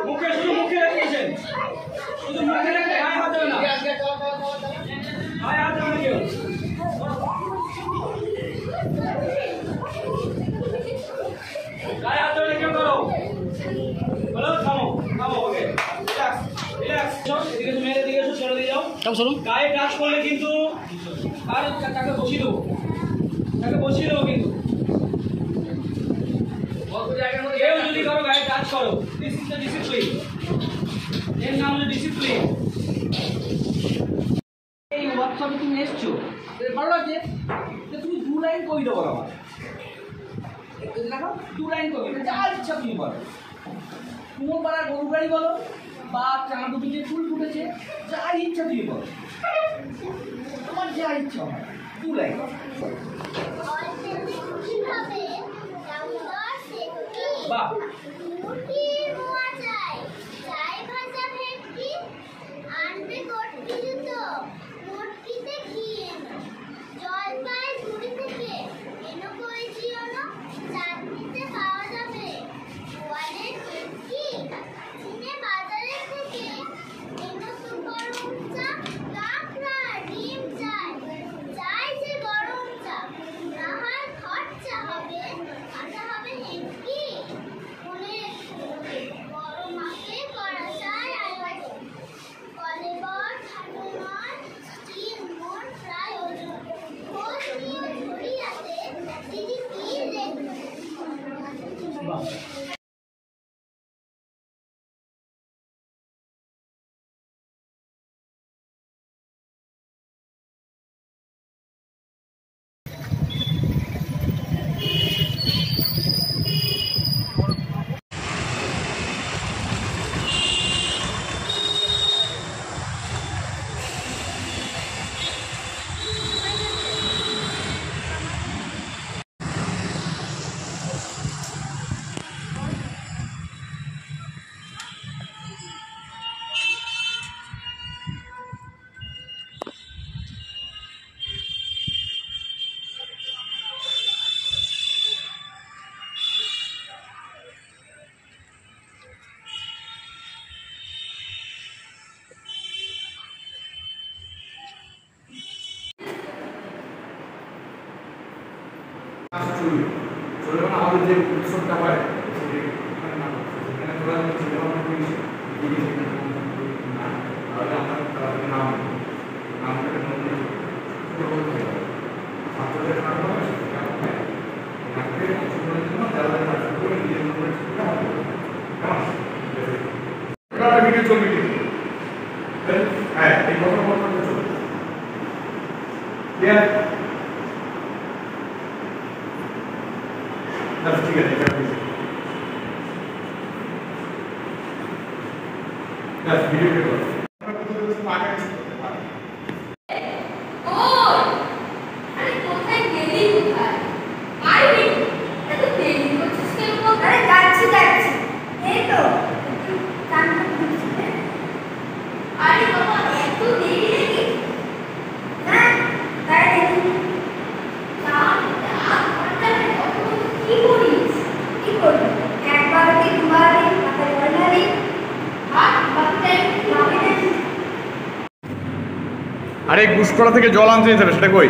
মুখে শুধু মুখে রেখেছেন, শুধু মুখে রেখে গায়ে হাত দেবে না, গায়ে হাত দেবে না কেউ। গায়ে হাত দেবে না কেউ, করো বলো। থামো থামো, ওকে রিল্যাক্স রিল্যাক্স। এদিকে তুমি এদিকে এসো, ছেড়ে দিয়ে যাও। গায়ে টাচ করলে কিন্তু আর তাকে বসিয়ে দেবো, তাকে বসিয়ে দেবো কিন্তু। কেউ যদি কারো গায়ে টাচ করো, দিস ইজ দ্য ডিসিপ্লিন, এর নাম হলো ডিসিপ্লিন। এই ওয়ার্কশপে তুমি এসছো, ভালো লাগছে যে তুমি 2 লাইন কবিতা বলো। আমার দেখো 2 লাইন কবিতা, যা ইচ্ছা তুমি বলো। কুমোর পাড়ার গরু গাড়ি বলো, বা চাঁদ উঠেছে ফুল ফুটেছে, যা ইচ্ছা তুমি বলো, তোমার যা ইচ্ছা হয়। 2 লাইন। বাহ, আমাদের যে উৎসবটা হয় তোরা চিন্তা ভাবনা করিস তাহলে আমার নামটাকে ছাত্রদের ভিডিও চলবে কিন্তু হ্যাঁ এই কথা চলবে। ঠিক আছে, ভিডিও করো। আরে ঘুষকড়া থেকে জল আনতে যেতে হবে, সেটা কই?